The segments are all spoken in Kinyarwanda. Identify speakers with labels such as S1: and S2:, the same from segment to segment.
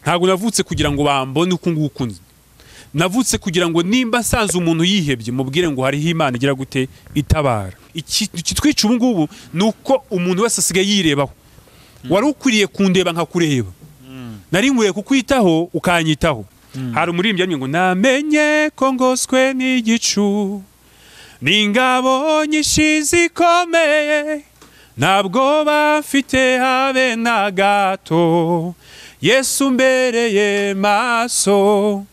S1: ntabwo navutse kugira ngo bambone uko nguko nzi. Navutse kugira ngo nimba nsanze umuntu yihebye mubwire ngo hariho Imana igira gute itabara. Ikitwica ubu ngubu nuko umuntu wese asigaye yirebaho. Wari ukwiriye kundeba nkakureba. Nari nkwiye kukwitaho ukanyitaho. Hari umurimbyi ngo namenye ko ngoswe n'igicu n'ingabo nyinshi zikomeye ntabwo bafite habe na gato Yesu mbereye maso.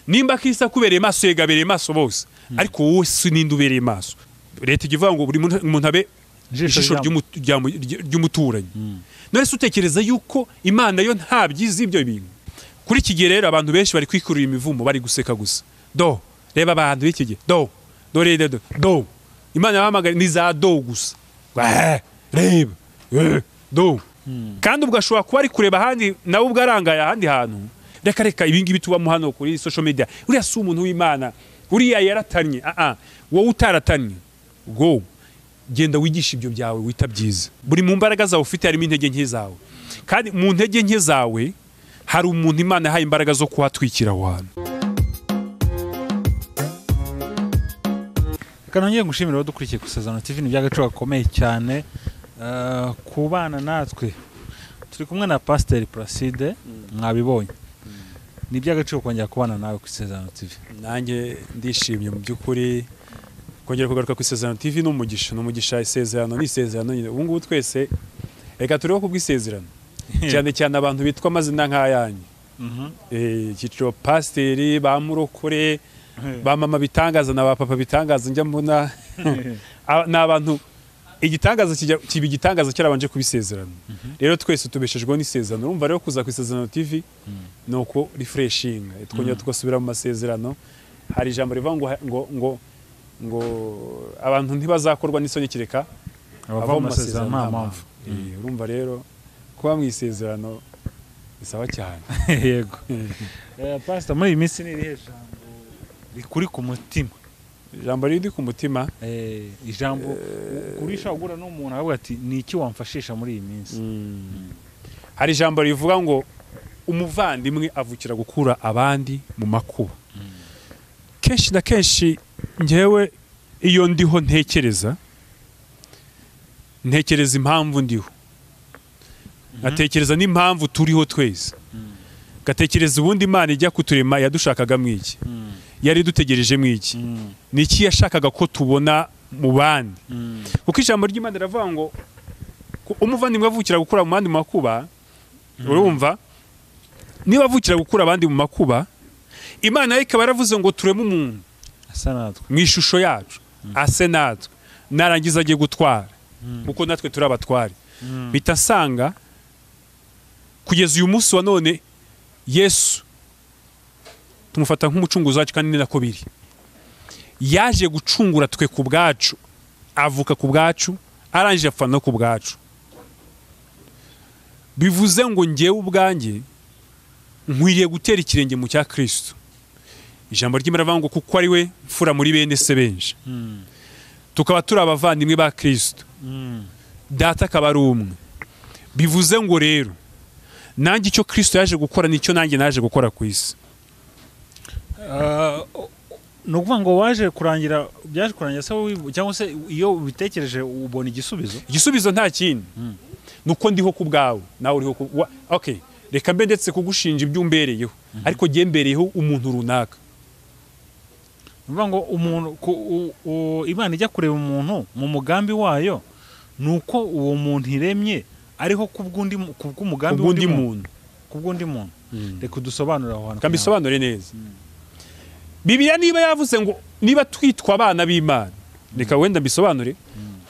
S1: Nimba Kristo akubereye maso yegabereye maso bose, ariko wowe sininde ubereye maso. Leta igivuga ngo buri muntu abe ijisho ry'umuturanyi. None se utekereza yuko Imana yo ntabyizi ibyo bintu? Kuri iki gihe rero abantu benshi bari kwikururira imivumo, bari guseka gusa. Reba abantu b'iki gihe. Do. Imana yahamagara ni za do gusa. Reba. Kandi ugashobora kuba ari kureba ahandi nawe ubwarangaye ahandi hantu. Reka ibi ngibi tubamo hano kuri social media. Uriya si umuntu w'Imana. Uriya yaratanye. Wowe utaratanye. Go. Genda wigisha ibyo byawe wita byiza. Buri mu mbaraga zawe ufite harimo intege nke zawe. Kandi mu ntege nke zawe hari umuntu Imana yahaye imbaraga zo kuhatwikira aho hantu.
S2: Kanongeye ngushimira aho dukurikiye ku Isezerano TV, ni by'agaciro gakomeye cyane kubana natwe. Turi kumwe na Pastor Placide, mwabibonye. Ni by'agaciro kongera kubana nawe ku Isezerano TV.
S1: Nanjye ndishimye mu by'ukuri kongera kugaruka ku Isezerano TV n'umugisha isezerano n'isezerano nyine. Ubu ngubu twese reka turiho kubw'isezerano. Cyane cyane abantu bitwa amazina nk'ayanyu. Cyiciro Pastor, ba murokore, ba mama bitangaza na ba papa bitangaza njya mbona n'abantu igitangaza kiba igitangaza cyarabanje kubisezerano. Rero twese tubeshejwe n'isezerano. Urumva rero kuza ku Isezerano TV nuko refreshing, twongera tugasubira mu masezerano. Hari ijambo rivuga ngo abantu ntibazakorwa n'isoni kireka
S2: abava mu masezerano nta mpamvu.
S1: Urumva rero kuba mu isezerano bisaba cyane.
S2: Yego. Pastor, muri iyi minsi ni irihe jambo rikuri ku mutima?
S1: Ijambo riri ku mutima,
S2: ijambo kurisha ugura n'umuntu avuga ati ni iki wamfashisha muri iyi minsi?
S1: Hari ijambo rivuga ngo umuvandimwe avukira gukura abandi mu makuba. Kenshi na kenshi njyewe iyo ndiho ntekereza impamvu ndiho. Ngatekereza n'impamvu turiho twese. Ngatekereza ubundi Imana ijya kuturema yadushakaga mwiki. Yari dutegereje mwiki. Niki yashakaga ko tubona mu bandi. Kuko ijambo ry'Imana riravuga ngo umuvandimwe avukira gukura mu bandi mu makuba. Urumva? Niba avukira gukura abandi mu makuba, Imana ikaba yaravuze ngo tureme umuntu
S2: asa natwe
S1: mu ishusho yacu, ase natwe, narangiza agiye gutwara kuko natwe turi abatwari. Bitasanga kugeza uyu munsi wa none Yesu tumufata nk'umucunguzi wacu kandi nako biri. Yaje gucungura twe ku bwacu, avuka ku bwacu, arangije apfa no ku bwacu. Bivuze ngo njyewe ubwanjye nkwiriye gutera ikirenge mu cya Kristo. Ijambo ry'Imana rivuga ngo kuko ari we mfura muri bene se benshi. Tukaba turi abavandimwe ba Kristo. Data akaba ari umwe. Bivuze ngo rero nanjye icyo Kristo yaje gukora nicyo nanjye naje gukora ku isi.
S2: No kuvuga ngo waje kurangira byaje kurangira se cyangwa se iyo ubitekereje ubona igisubizo? Igisubizo
S1: nta kindi. Nuko ndiho ku bwawe nawe uriho ku okay. Reka mbe ndetse kugushinja ibyumbereyeho, ariko giye mbereyeho umuntu runaka.
S2: Nuvuga ngo umuntu Imana ijya kureba umuntu mu mugambi wayo nuko uwo muntu iremye ariho kubw'umugambi
S1: w'undi muntu.
S2: Kubw'undi muntu. Reka dusobanura aho hantu.
S1: Kambisobanure neza. Bibiliya niba yavuze ngo niba twitwa abana b'Imana, reka wenda mbisobanure,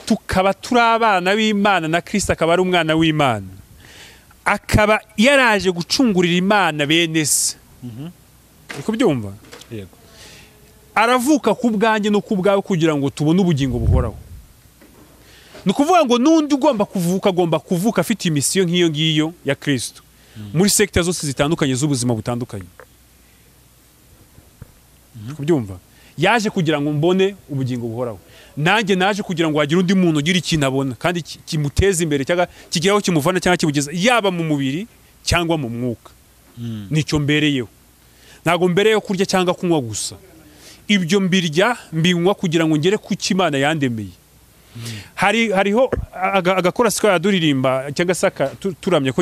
S1: tukaba turi abana b'Imana na Kristo akaba ari umwana w'Imana. Akaba yaraje gucungurira Imana bene se. Uko byumva?
S2: Yego.
S1: Aravuka ku bwanjye no ku bwawe kugira ngo tubone ubugingo buhoraho. Nukuvuga ngo nundi ugomba kuvuka afite imisiyo nk'iyo ngiyo ya Kristo. Muri sector zose zitandukanye z'ubuzima butandukanye. Kubyumva? Yaje kugira ngo mbone ubugingo buhoraho. Nanjye naje kugira ngo hagire undi muntu ugira ikintu abona kandi kimuteza imbere cyangwa kigeraho kimuvana cyangwa kibugeza yaba mu mubiri cyangwa mu mwuka. nicyo mbereyeho. Ntago mbereyeho kurya cyangwa kunywa gusa, ibyo mbirya mbinywa kugira ngo ngere ku Imana yandemeye. Hariho agakorasi ko yaduririmba cyangwa se turamye ko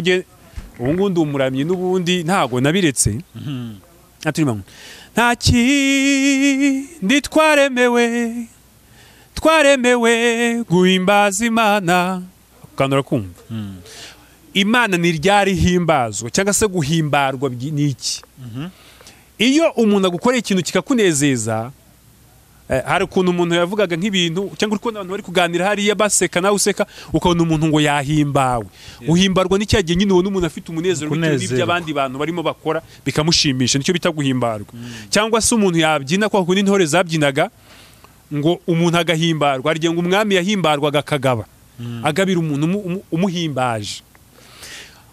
S1: ubu ngundi umuramyi n'ubundi ntago nabiretse. Nta kindi twaremewe guhimbaza Imana. Ukanura kumva Imana ni ryari himbazwa cyangwa se guhimbarwa n'iki? Iyo umuntu agukoreye ikintu kikakunezeza, hari ukuntu umuntu yavugaga nk'ibintu cyangwa uri kubona abantu bari kuganira hariya baseka nawe useka, ukabona umuntu ngo yahimbawe. Uhimbarwa n'icyagiye nyine ubona umuntu afite umunezero n'ibyo abandi bantu barimo bakora bikamushimisha, nicyo bita guhimbarwa. Cyangwa se umuntu yabyina kwa kundi intore zabyinaga ngo umuntu agahimbarwa, hari igihe ngo umwami yahimbarwaga akagaba, agabira umuntu umuhimbaje.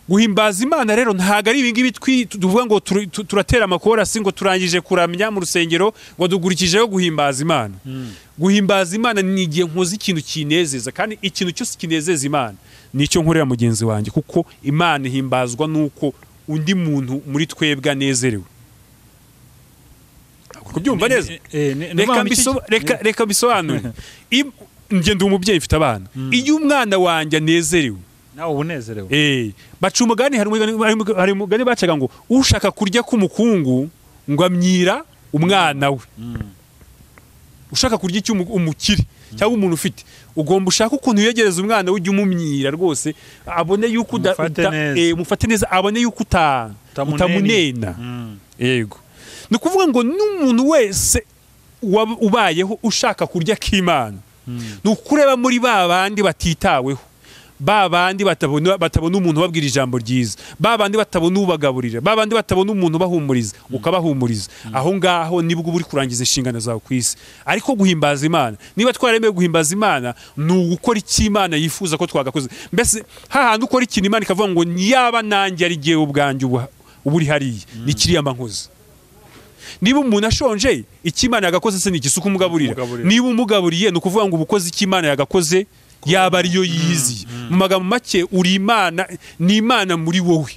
S1: Guhimbaza Imana rero ntago ari ibingibi tuvuga ngo turatera amakorasi ngo turangije kuramya mu rusengero ngo dugurikijeho guhimbaza Imana. Guhimbaza Imana ni igihe nkoze ikintu kinezeza, kandi ikintu cyose kinezeza Imana nicyo nkorera mugenzi wanjye, kuko Imana ihimbazwa nuko undi muntu muri twebwe anezerewe. Kubyumva neza? Reka bisobanure. Nge ndi umubyeyi mfite abana, iyo umwana wanjye anezerewe
S2: nawe ubunezerewe.
S1: Baca umugani, hari umugani bacaga ngo ushaka kurya k'umukungu ngo amyira umwana we. Ushaka kurya icyo umukire cyangwa umuntu ufite, ugomba ushaka ukuntu yegereza umwana we, ujye umumyira rwose, abone yuko umufate neza, abone yuko utamunena. Yego, ni ukuvuga ngo n'umuntu wese ubayeho ushaka kurya k'Imana, ni ukureba muri ba bandi batitaweho, ba bandi batabona umuntu ubabwira ijambo ryiza, ba bandi batabona ubagaburira, ba bandi batabona umuntu ubahumuriza, ukabahumuriza. Aho ngaho nibwo uri kurangiza inshingano zawe ku isi. Ariko guhimbaza Imana, niba twaremewe guhimbaza Imana, ni ugukora icyo Imana yifuza ko twagakoze. Mbese hahandi ukora ikintu Imana ikavuga ngo yaba nanjye ari jyewe ubwanjye uba uri hariya, ni kiriya mankoze. Niba umuntu ashonje, icyo Imana yagakoze se ni igisuka umugaburira. Niba umugaburiye, ni ukuvuga ngo ubukoze icyo Imana yagakoze yaba ariyo yizi. Mu magambo make, uri Imana, ni Imana muri wowe.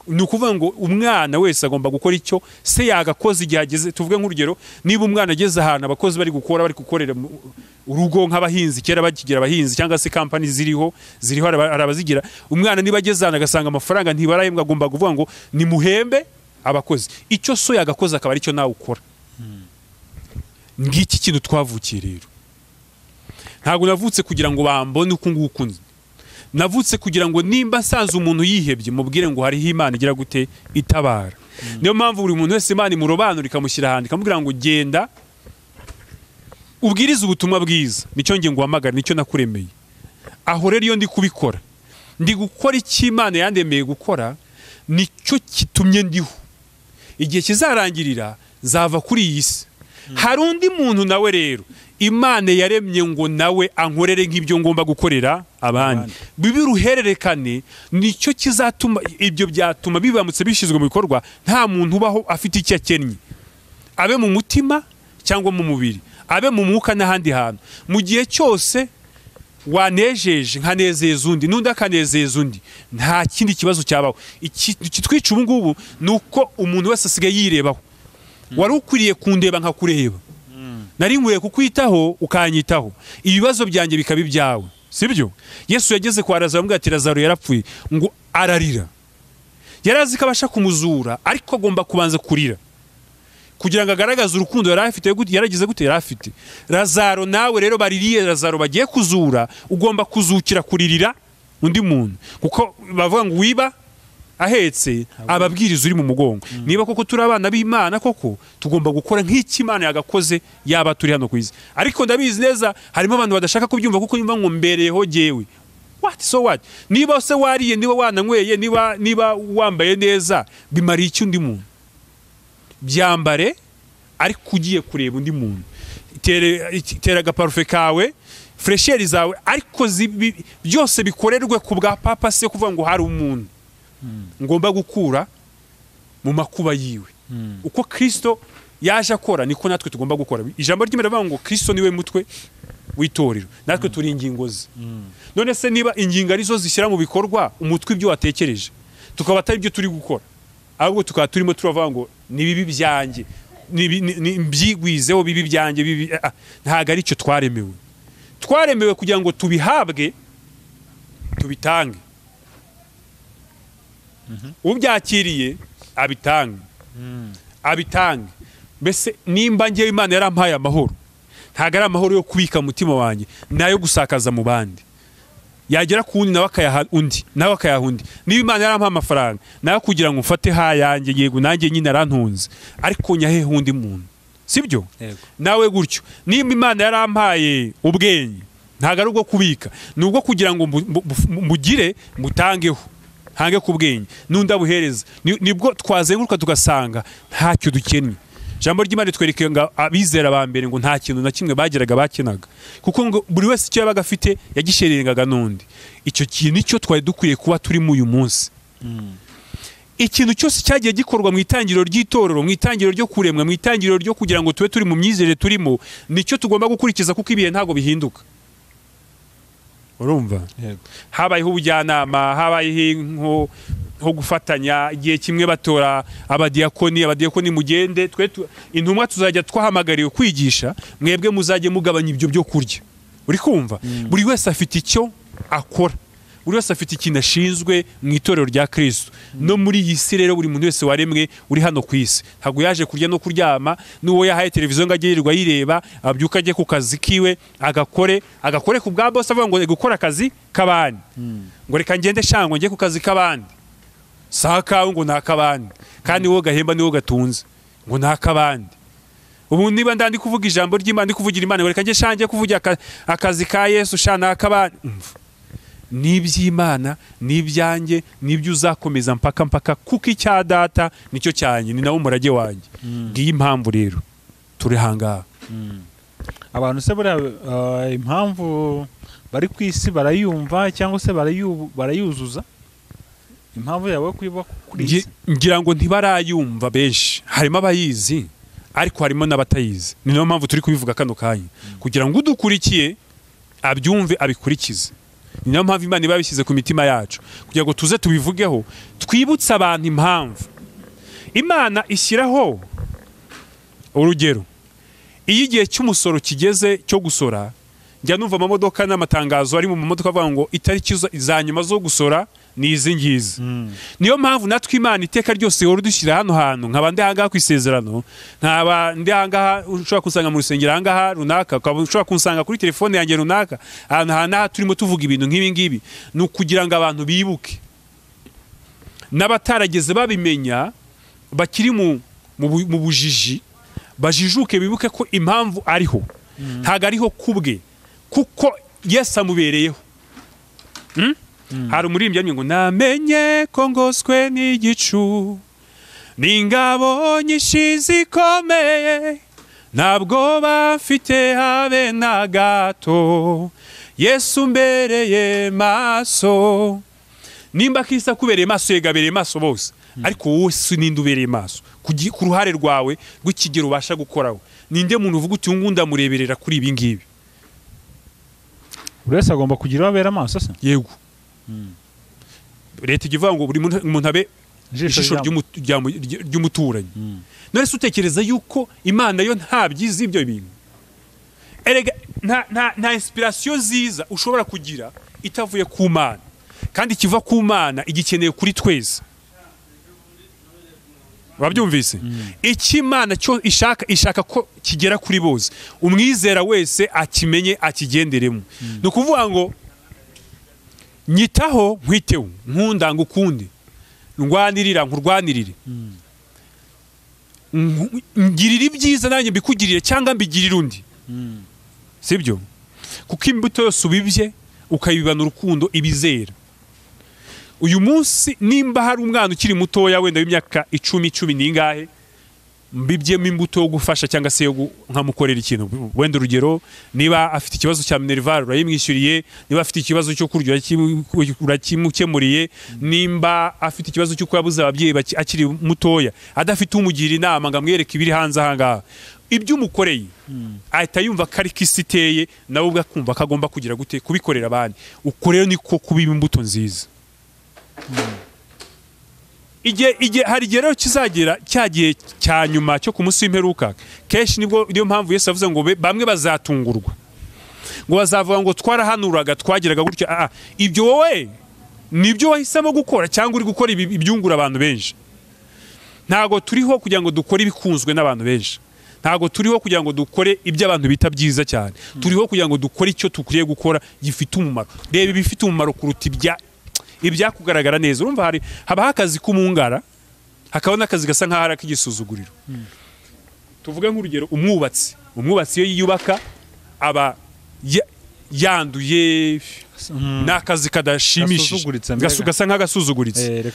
S1: Ni ukuvuga ngo umwana wese agomba gukora icyo se yagakoze igihe ageze. Tuvuge nk'urugero, niba umwana ageze ahantu abakozi bari gukorera urugo nk'abahinzi, kera bakigira abahinzi cyangwa se kampani ziriho arabazigira. Umwana niba ageze ahantu agasanga amafaranga ntibarahembwa, agomba kuvuga ngo nimuhembe abakozi. Icyo so yagakoze akaba aricyo nawe ukora. Ngiki kintu twavukiye rero. Ntago navutse kugira ngo bambone uko nguko nzi. Navutse kugira ngo nimba nsanze umuntu yihebye, mubwire ngo hariho Imana igira gute itabara. Niyo mpamvu buri muntu wese Imana imurobanura ikamushyira ahandi, ikamubwira ngo genda ubwiriza ubutumwa bwiza, nicyo nge nguhamagara, nicyo nakuremeye. Aho rero iyo ndi kubikora, ndi gukora icyo Imana yandemeye gukora, nicyo kitumye ndiho. Igihe kizarangirira zava kuri iyi si. Hari undi muntu nawe rero Imana yaremye ngo nawe ankorere nk'ibyo ngomba gukorera abandi. Bibi ruhererekane, nicyo kizatuma, ibyo byatuma bibamutse bishizwe mu bikorwa, nta muntu ubaho afite icyo akennye, abe mu mutima cyangwa mu mubiri, abe mu mwuka n'ahandi hantu. Mu gihe cyose wanejeje nkanezeza undi, n'undi akanezeza undi, nta kindi kibazo cyabaho. Ikitwica ubu ngubu ni uko umuntu wese asigaye yirebaho. Wari ukwiriye kundeba nkakureba, nari nkwiye kukwitaho ukanyitaho, ibibazo byanjye bikaba ibyawe, sibyo? Yesu yageze kwa Lazaro, amubwira ati Lazaro yarapfuye, ngo ararira. Yarazi ko abasha kumuzura, ariko agomba kubanza kurira kugira ngo agaragaze urukundo yari afite. Yaragize gute? Yari afite. Lazaro nawe rero baririye Lazaro bagiye kuzura, ugomba kuzukira kuririra undi muntu, kuko bavuga ngo wiba ahetse ababwiriza uri mu mugongo. Niba koko turi abana b'Imana, koko tugomba gukora nk'iki Imana yagakoze, yaba turi hano ku isi. Ariko ndabizi neza harimo abantu badashaka kubyumva, kuko nyumva ngo mbereyeho jyewe. What? So what? Niba se wariye, niba wananyweye, niba wambaye neza, bimariye iki undi muntu? Byambare, ariko ugiye kureba undi muntu. Tera agaparufe kawe, fresheri zawe, ariko byose bikorerwe ku bwa papa se, kuvuga ngo hari umuntu ngomba gukura mu makuba yiwe. Uko Kristo yaje akora, niko natwe tugomba gukora. Ijambo ry'Imana rivuga ngo Kristo niwe mutwe w'itorero, natwe turi ingingo ze. None se niba ingingo arizo zishyira mu bikorwa umutwe ibyo watekereje, tukaba atari byo turi gukora, ahubwo tukaba turimo turavuga ngo ni bibi byanjye byigwizeho bibi byanjye ntago ari cyo twaremewe kugira ngo tubihabwe tubitange ubyakiriye abitange mbese nimba ngewe Imana yarampaye amahoro ntago ari amahoro yo kubika umutima wanjye nayo gusakaza mu bandi yagera ku wundi nawe akayaha undi niba Imana yarampaye amafaranga nayo kugira ngo mfate hayanjye yego nanjye nyine arantunze ariko nyahe undi muntu sibyo nawe gutyo nimba Imana yarampaye ubwenge ntago ari ubwo kubika nubwo kugira ngo mugire mutangeho hange ku bwenge n'undi abuhereza nibwo twazenguruka tugasanga ntacyo dukennye Jambo ry'Imana twereke ngo abizera ba mbere ngo nta kintu na kimwe bageraga bakenaga kuko ngo buri wese icyo yabaga afite yagisherengaga n'undi icyo kintu nicyo twari dukwiye kuba turi mu uyu munsi ikintu cyose cyagiye gikorwa mu itangiriro ry'itorero mu itangiriro ryo kuremwa mu itangiriro ryo kugira ngo tube turi mu myizerere turimo nicyo tugomba gukurikiza kuko ibihe ntago bihinduka urumva habayeho ubujyanama habayeho ho gufatanya igihe kimwe batora abadiyakoni mugende intumwa tuzajya twahamagariwe kwigisha mwebwe muzajye mugabanya ibyo byo kurya uri kumva buri wese afite icyo akora buri wese afite ikintu ashinzwe mu itorero rya Kristo no muri iyi si rero buri muntu wese waremwe uri hano ku isi ntago yaje kurya no kuryama n'uwo yahaye televiziyo ngo agirirwa yireba abyuka ajye ku kazi kiwe agakore ku bwa boss avuga ngo gukora akazi kabandi ngo reka ngende shango njye ku kazi kabandi sakawe ngo nakabandi kandi wowe gahemba niwo gatunze ngo nakabandi ubu niba ndandi kuvuga ijambo ry'Imana ndi kuvugira Imana reka nge shange kuvugira akazi ka Yesu shana akabandi n'iby'Imana n'ibyanjye n'ibyo uzakomeza mpaka kuko icya data nicyo cyanjye ni nawo umurage wanjye ngiyi impamvu rero turi hangaha
S2: abantu se buriya impamvu bari ku isi barayumva cyangwa se barayuzuza impamvu yawe kwiba kuri isi
S1: ngira ngo ntibarayumva benshi harimo abayizi ariko harimo n'abatayizi ni nayo mpamvu turi kubivuga kano kanya kugira ngo udukurikiye abyumve abikurikize ni nayo mpamvu Imana ibabishyize ku mitima yacu kugira ngo tuze tubivugeho twibutse abantu impamvu Imana ishyiraho urugero iyo igihe cy'umusoro kigeze cyo gusora njya numva amamodoka n'amatangazo ari mu mamodoka avuga ngo itariki za nyuma zo gusora ni izi ngizi niyo mpamvu natwe Imana iteka ryose ihora dushyira hano hantu nkaba ndi ahangaha ku isezerano nkaba ndi ahangaha ushobora kunsanga mu rusengero ahangaha runaka ukaba ushobora kunsanga kuri telefone yanjye runaka ahantu turimo tuvuga ibintu nk'ibi ngibi ni ukugira ngo abantu bibuke n'abatarageze babimenya bakiri mu bujiji bajijuke bibuke ko impamvu ariho ntago ariho kubwe kuko Yesu amubereyeho hari umuririmbyi ngo namenye ko ngoswe n'igicu n'ingabo nyinshi zikomeye ntabwo bafite habe na gato Yesu mbereye maso nimba Kristo akubereye maso yegabereye maso bose ariko wowe ninde ubereye maso ku ruhare rwawe rw'ikigero ubasha gukoraho ninde muntu uvuga uti ngo ndamureberera kuri ibi ngibi
S2: buri wese agomba kugira abera amaso se
S1: yego leta ivuga ngo buri muntu abe ijisho ry'umuturanyi none se utekereza yuko Imana yo ntabyizi ibyo bintu erega nta inspiration ziza ushobora kugira itavuye ku Mana kandi kiva ku Mana igikeneye kuri twese wabyumvise Imana cyo ishaka ko kigera kuri bose umwizera wese akimenye akigenderemo no kuvuga ngo nyitaho nkwiteho nkunda ngukunde ndwanirira nkurwanirire ngirira ibyiza nanjye mbikugirire cyangwa mbigirira undi sibyo kuko imbuto yose ubibye ukayibana urukundo ibizera uyu munsi nimba hari umwana ukiri mutoya wenda w'imyaka 10 n'ingahe mbibyemo imbuto yo gufasha cyangwa se yo nkamukorera ikintu wenda urugero niba afite ikibazo cya minerval urayimwishyuriye niba afite ikibazo cyo kurya urakimukemuriye nimba afite ikibazo cyo kuyabuza ababyeyi akiri mutoya adafite umugira inama ngo amwereke ibiri hanze ahangaha ibyo umukoreye ahita yumva ko ari kisiteye nawe ubwo akumva kagomba kugira gute kubikorera abandi uko rero niko kubiba imbuto nziza igihe hari igihe rero kizagera cyagiye cya nyuma cyo ku munsi w'imperuka, kenshi niyo mpamvu Yesu yavuze ngo bamwe bazatungurwa, ngo bazavuga ngo twarahanuraga twagiraga gutyo. Ibyo wowe nibyo wahisemo gukora cyangwa uri gukora ibyungura abantu benshi? Ntago turiho kugira ngo dukore ibikunzwe n'abantu benshi, ntago turiho kugira ngo dukore ibyo abantu bita byiza cyane, turiho kugira ngo dukore icyo tukwiye gukora gifite umumaro. Reba ibifite umumaro kuruta ibyakugaragara neza. Urumva habaho akazi k'umungara, hakaba n'akazi gasa nk'aho ari ak'igisuzuguriro. Tuvuge nk'urugero, umwubatsi iyo yiyubaka aba yanduye, n'akazi kadashimishije, gasa nk'agasuzuguritse.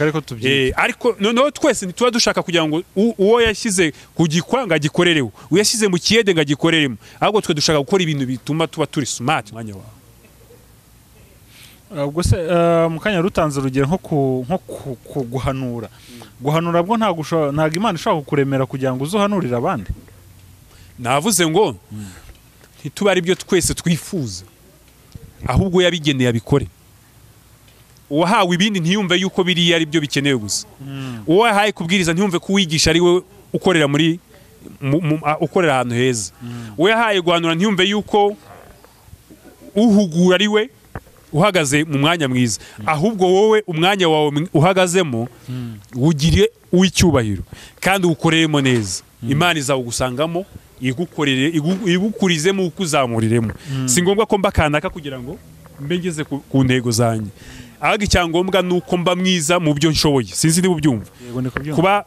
S1: Ariko noneho twese ntituba dushaka kugira ngo uwo yashyize ku gikwa ngo agikorereho, uyashyize mu kiyede ngo agikoreremo, ahubwo twe dushaka gukora ibintu bituma tuba turi smart mwanya wawe.
S2: Ubwo se mu kanya rutanze urugero nko guhanura. Guhanura bwo ntago Imana ishaka kukuremera kugira ngo uzuhanurire abandi.
S1: Navuze ngo ntituba ari byo twese twifuza, ahubwo yabigeneye abikore. Uwahawe ibindi ntiyumve yuko biriya ari byo bikenewe gusa. Uwahaye kubwiriza ntiyumve ko uwigisha ari we ukorera ukorera ahantu heza. Uwahaye guhanura ntiyumve yuko uhugura ari we uhagaze mu mwanya mwiza, ahubwo wowe umwanya wawe uhagazemo ugire uw'icyubahiro kandi uwukoreremo neza. Imana izawugusangamo, igukurizemo, ukuzamuriremo. Si ngombwa ko mba kanaka kugira ngo mbe ngeze ku ntego zanjye, ahubwo icyangombwa ni uko mba mwiza mu byo nshoboye. Sinzi niba ubyumva.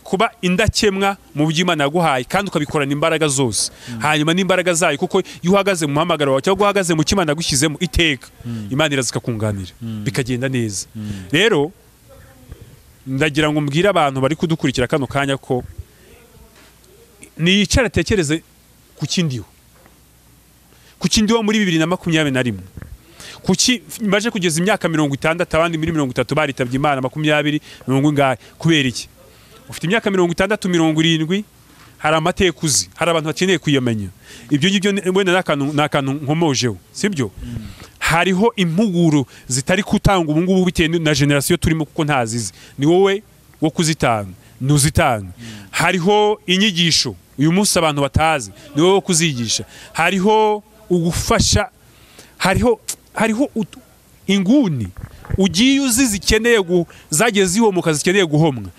S1: Kuba indakemwa mu byo Imana yaguhaye kandi ukabikorana imbaraga zose, hanyuma n'imbaraga zayo, kuko iyo uhagaze mu muhamagaro wawe cyangwa uhagaze mu Imana yagushyizemo iteka, Imana iraza ikakunganira bikagenda neza. Rero ndagira ngo mbwire abantu bari kudukurikira kano kanya ko niyicara atekereze ku kindiho muri 2021. Kuki maje kugeza imyaka 60, abandi muri 30 baritabye Imana, 20 ingahe? Kubera iki? Ufite imyaka 60, 70, hari amateka uzi, hari abantu bakeneye kuyamenya. Ibyo ngibyo wenda n'akantu nkomojeho, sibyo? Hariho impuguro zitari kutanga ubu ngubu bitewe na generation turimo, kuko ntazizi. Ni wowe wo kuzitanga, nuzitanga. Hariho inyigisho uyu munsi abantu batazi, ni wowe wo kuzigisha. Hariho ugufasha, hariho inguni ugiye uzi zikeneye zagiye zihomoka, zikeneye guhomwa.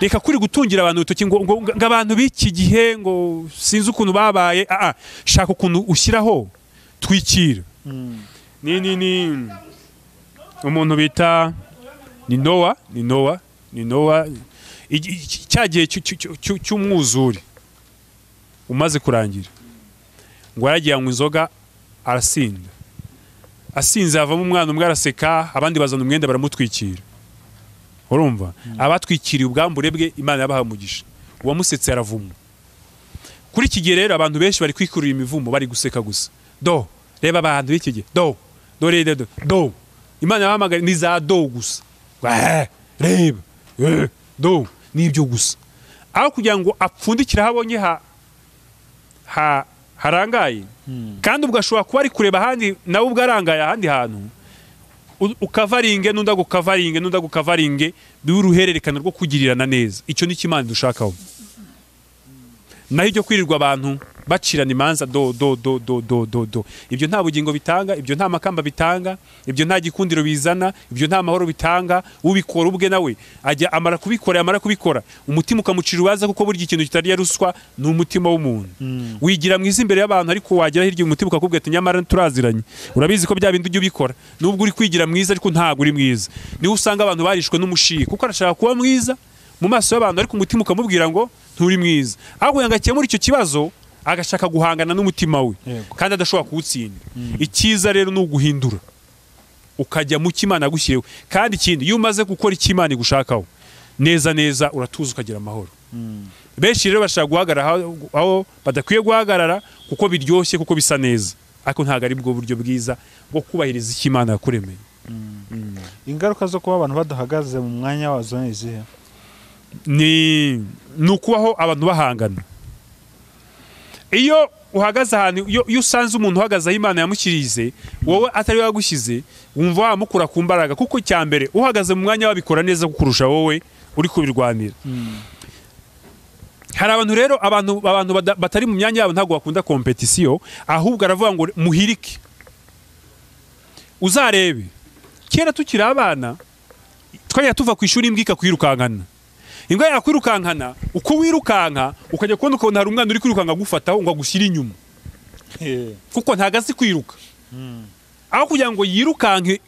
S1: Reka kuri gutungira abantu utoki ngo abantu b'iki gihe ngo sinzi ukuntu babaye. Shaka ukuntu ushyiraho twikira. Ni umuntu bita ni Nowa cyagiye cy'umwuzure umaze kurangira, ngo yaragiye anywa inzoga arasinda. Asinze havamo umwana umwe araseka, abandi bazana umwenda baramutwikira. Urumva? Abatwikiriye ubwambure bwe Imana yabaha umugisha, uwamusetse yaravumwa. Kuri iki gihe rero abantu benshi bari kwikururira imivumo, bari guseka gusa. Reba abantu b'iki gihe, Imana yabahamagara ni za gusa. Reba nibyo gusa, aho kugira ngo apfundikire aho abonye harangaye. Kandi ubwo ashobora kuba ari kureba ahandi nawe ubwo arangaye ahandi hantu, ukavaringe n'undagukavaringe bibe uruhererekane rwo kugirirana neza. Icyo ni Imana dushakaho. Naho ibyo kwirirwa abantu bacirana imanza ibyo nta bugingo bitanga, ibyo nta makamba bitanga, ibyo nta gikundiro bizana, ibyo nta mahoro bitanga. Ubikora ubwe nawe ajya amara kubikora umutima ukamucira urubanza, kuko burya ikintu kitari ruswa ni umutima w'umuntu. Wigira mwiza imbere y'abantu, ariko wagera hirya umutima ukakubwira ati nyamara turaziranye. Urabizi ko bya bindi ujya ubikora, nubwo uri kwigira mwiza ariko ntago uri mwiza. Niho usanga abantu barishwe n'umushika, kuko arashaka kuba mwiza mu maso y'abantu, ariko umutima ukamubwira ngo nturi mwiza. Ahubwo yangakiye muri icyo kibazo agashaka guhangana n'umutima we, kandi adashobora kuwutsinda. Icyiza rero ni uguhindura, ukajya mu Imana yagushyiriyeho. Kandi ikindi, iyo umaze gukora icyo Imana igushakaho neza uratuza ukagira amahoro. Benshi rero bashaka guhagarara aho badakwiye guhagarara, kuko biryoshye, kuko bisa neza, ariko ntabwo ari bwo buryo bwiza bwo kubahiriza icyo Imana yakuremeye.
S2: Ingaruka zo kuba abantu badahagaze mu mwanya wazo ni izihe?
S1: Ni ukubaho abantu bahangana. iyo uhagaze ahantu iyo usanze umuntu uhagaze aho Imana yamushyirize wowe atari wagushyize wumva wamukura ku mbaraga kuko cyambere uhagaze mu mwanya wabikora neza kukurusha wowe uri kubirwanira. Hari abantu rero abantu batari mu myanya yabo ntago bakunda competition, ahubwo aravuga ngo muhirike. Uzarebe kera tukiri abana twajya tuva ku ishuri imbwa ikakwirukankana. Imbwa yakwirukankana uko wirukanka ukajya kubona ukabona hari umwana uri kwirukanka gufataho ngo agushyire inyuma. Kuko ntagazi kwiruka. Aho kugira ngo yirukanke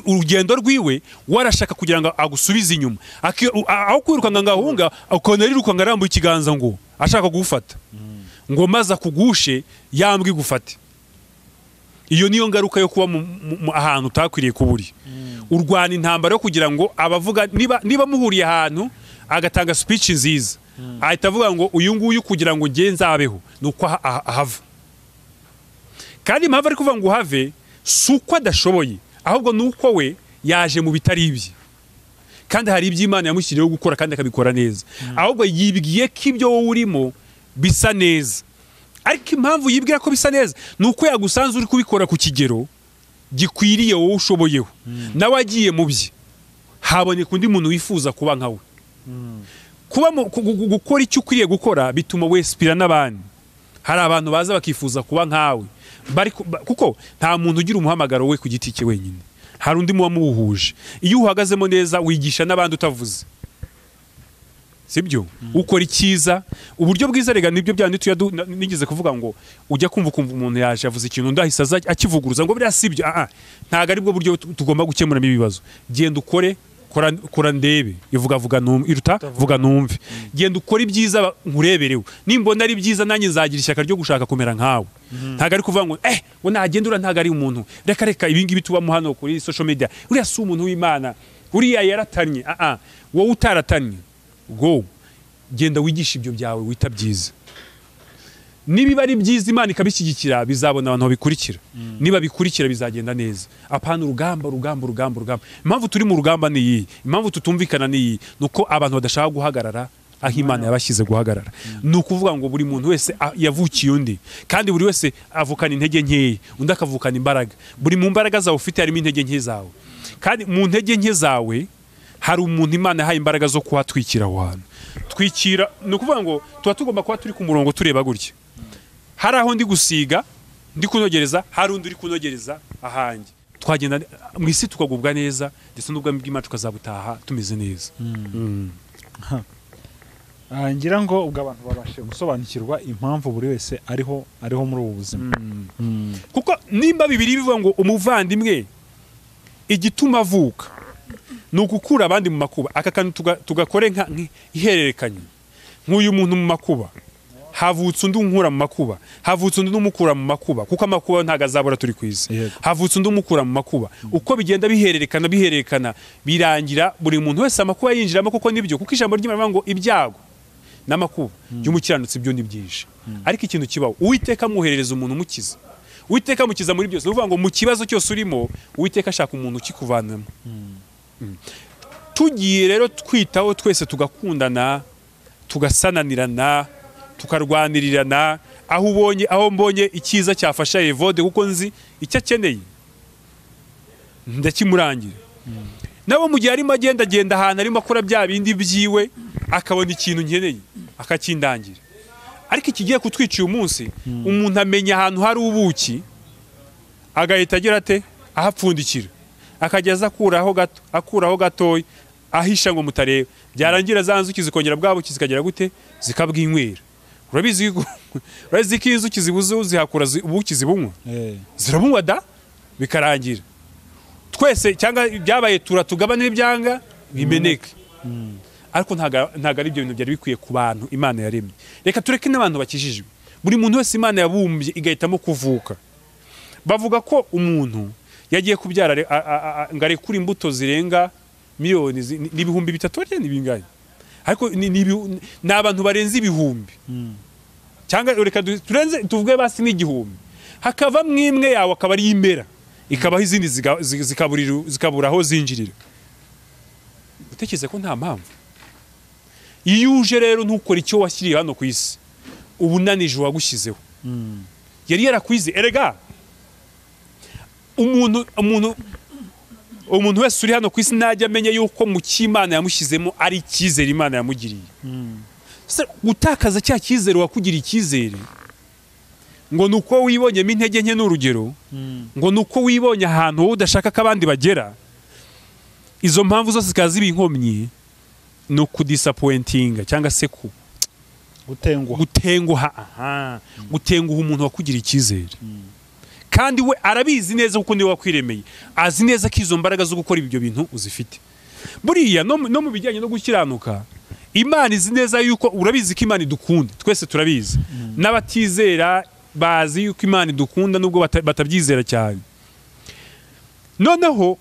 S1: urugendo rwiwe warashaka kugira ngo agusubize inyuma. Aho kwirukanka ngahunga ukabona rirukanka arambuye ikiganza ngo ashaka kugufata. Ngo maza kugushe yambwi gufate. Iyo niyo ngaruka yo kuba ahantu utakwiriye kuburi. Urwana intambara yo kugira ngo abavuga niba muhuriye ahantu agatanga speech nziza ahita avuga ngo uyu nguyu kugira ngo nge nzabeho nuko ahava. Kandi impamvu ari kuvuga ngo uhave suko adashoboye ahubwo nuko we yaje mu bitari ibye. Kandi hari iby'Imana yamushyiriyeho gukora kandi akabikora neza. Ahubwo yibwiye ko ibyo wowe urimo bisa neza. Ariko impamvu yibwira ko bisa neza nuko yagusanze uri kubikora ku kigero gikwiriye wowe ushoboyeho. Nawe agiye mu bye haboneka undi muntu wifuza kuba nkawe. Kuba gukora icyo ukwiriye gukora bituma wespira n'abandi. Hari abantu baza bakifuza kuba nkawe kuko nta muntu ugira umuhamagaro we ku giti cye wenyine. Hari undi muba muwuhuje. Iyo uhagazemo neza wigisha n'abandi utavuze. Sibyo? Ukora icyiza uburyo bwiza rega nibyo byandi nigeze kuvuga ngo ujya kumva umuntu yaje avuze ikintu ndahise akivuguruza ngo biriya sibyo. Ntago ari bwo buryo tugomba gukemuramo ibibazo. Genda ukore kora ndebe ivuga numve iruta vuga numve. Genda ukora ibyiza nkureberewe. Nimbona ari byiza nanjye nzagira ishyaka ryo gushaka kumera nkawe. Ntago ari kuvuga ngo ngo nagendura ntago ari umuntu. Reka ibingibi tubamo hano kuri social media. Uriya si umuntu w'Imana. Uriya yaratanye. Wowe utaratanye. Go genda wigisha ibyo byawe wita byiza. Niba ari byiza Imana ikabishyigikira bizabona abantu babikurikira. Niba bikurikira bizagenda neza. Apana urugamba. Impamvu turi mu rugamba ni iyi. Impamvu tutumvikana ni iyi. Nuko abantu badashaka guhagarara aho Imana yabashyize guhagarara. Nukuvuga ngo buri muntu wese yavukiye undi. Kandi buri wese avukana intege nke, undi akavukana imbaraga. Buri mu mbaraga zawe ufite harimo intege nke zawe. Kandi mu ntege nke zawe hari umuntu Imana yahaye imbaraga zo kuhatwikira abantu. Twikira nukuvuga ngo tuba tugomba kuba turi ku murongo tureba gutya. Hari aho ndi gusiga ndi kunogereza, hari undi uri kunogereza ahanjye. Twagenda mu isi tukagubwa neza ndetse n'ubwami bw'Imana tukazabutaha tumeze neza.
S2: Ngira ngo ubwo abantu babashe gusobanukirwa impamvu buri wese ariho muri ubu buzima.
S1: Kuko nimba bibiri bivuga ngo umuvandimwe igituma avuka ni ugukura abandi mu makuba. Aka kantu tugakore ihererekanye. Nk'uyu muntu mu makuba havutse undi unkura mu makuba, havutse undi umukura mu makuba kuko amakuba ntago azabura turi kwiza. Havutse undi umukura mu makuba. Uko bigenda bihererekana birangira buri muntu wese amakuba yinjiramo kuko nibyo. Kuko ijambo ry'Imana ngo ibyabo n'amakuba y'umukiranutsi byo ni byinshi. Ariko ikintu kibaho Uwiteka amuherereza umuntu umukiza. Uwiteka amukiza muri byose. Uvuga ngo mu kibazo cyose urimo Uwiteka ashaka umuntu ukikuvanamo. Tugiye rero twitaho twese tugakundana tugasananirana tukarwanirirana. Aho mbonye icyiza cyafasha Evode kuko nzi icyo akeneye ndakimurangira. Nabo mu gihe arimo agenda ahantu arimo akora bya bindi byiwe akabona ikintu nkeneye akakindangira. Ariko ikigiye kutwica uyu munsi umuntu amenya ahantu hari ubuki agahita agira ate ahapfundikira akageza akuraho gatoya ahisha ngo mutareba. Byarangira za nzuki zikongera bwabuki zikagera gute zikabwinywera. Urabizi ko inzuki zibuze uzihakura ubuki zibunywa. Zirabunywa da bikarangira. Twese cyangwa byabaye tugatugabana ibyanga bimeneka. Ariko ntago ari ibyo bintu byari bikwiye ku bantu Imana yaremye. Reka tureke n'abantu bakijijwe. Buri muntu wese Imana yabumbye igahitamo kuvuka. Bavuga ko umuntu yagiye kubyara ngare kuri imbuto zirenga miliyoni n'ibihumbi 3 n'ibingaye. Ariko ni abantu barenze ibihumbi. Cyangwa reka tuvuge basi n'igihumbi. Hakava mwimwe yawe akaba ari imera. Ikabaho izindi zikabura aho zinjirira. Utekereza ko nta mpamvu. Iyo uje rero ntukora icyo washyiriye hano ku isi ubunanije wagushyizeho. yari yarakwize. Erega umuntu wese uri hano ku isi najya amenya yuko mu cy'Imana yamushyizemo ari icyizere Imana yamugiriye. Gutakaza cya cyizere wakugiriye icyizere ngo nuko wibonyemo intege nke n'urugero, ngo nuko wibonye ahantu wowe udashaka ko abandi bagera, izo mpamvu zose zikaza ziba inkomyi, no kudisappointinga cyangwa se gutenguha umuntu wakugiriye icyizere. Kandi we arabizi neza kuko niwe wakwiremeye, azi neza ko izo mbaraga zo gukora ibyo bintu uzifite. Buriya no mu bijyanye no gukiranuka, Imana izi neza yuko, urabizi ko Imana idukunda, twese turabizi. N'abatizera bazi yuko Imana idukunda nubwo batabyizera cyane. Noneho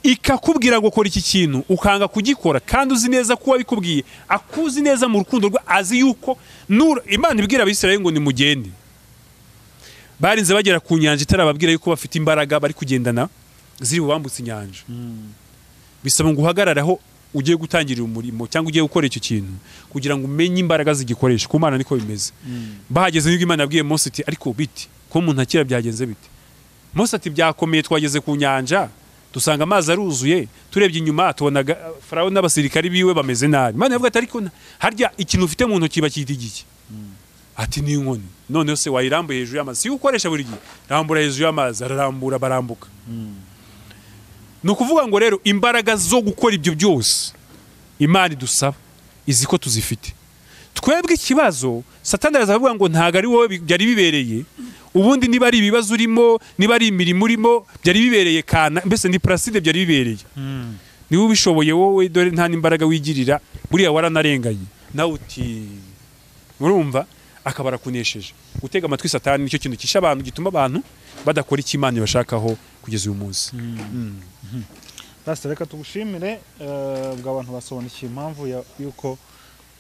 S1: ikakubwira ngo kora iki kintu ukanga kugikora, kandi uzi neza ko wabikubwiye, akuzi neza mu rukundo rwe, azi yuko Imana ibwira Abisirayeli ngo nimugende. Barinze bagera ku nyanja itarababwira yuko bafite imbaraga bari kugendana ziri bubambutse inyanja. Bisaba ngo uhagararaho ugiye gutangirira umurimo cyangwa ugiye gukora icyo kintu kugira ngo umenye imbaraga zigikoresha. Ku Mana niko bimeze. Bahageze nibwo Imana yabwiye Mose ati ariko biti ko umuntu akira byagenze bite? Mose ati byakomeye, twageze ku nyanja dusanga amazi aruzuye, turebye inyuma tubona Farawo n'abasirikari biwe bameze nabi. Imana yavuga ati ariko harya ikintu ufite mu ntoki bakita igiki? Ati ni inkoni. None se wayirambuye hejuru y'amazi, si ukoresha buri gihe, rambura hejuru y'amazi, ararambura barambuka. No kuvuga ngo rero imbaraga zo gukora ibyo byose Imana idusaba izi ko tuzifite. Twebwe ikibazo Satani aravuga ngo ntago ari wowe byari bibereye, ubundi niba ari ibibazo urimo, niba ari imirimo urimo byari bibereye kana, mbese ni Placide byari bibereye. Niwe ubishoboye wowe, dore nta n'imbaraga wigirira, buriya waranarenganye. Nawe uti murumva akabara kunesheje. Gutega amatwi Satani nicyo kintu kisha abantu, gituma abantu badakora icyo Imana bashakaho kugeza uyu munsi.
S2: Pastor, reka tugushimire bw'abantu basobanukiye impamvu yuko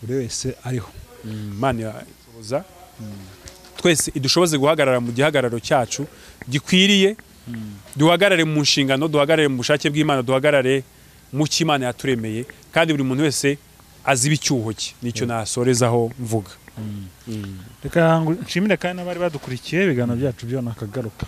S2: buri wese ariho.
S1: Imana yasohoza twese idushoboze guhagarara mu gihagararo cyacu gikwiriye, duhagarare mu nshingano, duhagarare mu bushake bw'Imana, duhagarare mu cy'Imana yaturemeye, kandi buri muntu wese aziba icyuho cye. Nicyo nasorezaho mvuga.
S2: Reka nshimire kandi n'abari badukurikiye, ibiganiro byacu byo nakagaruka.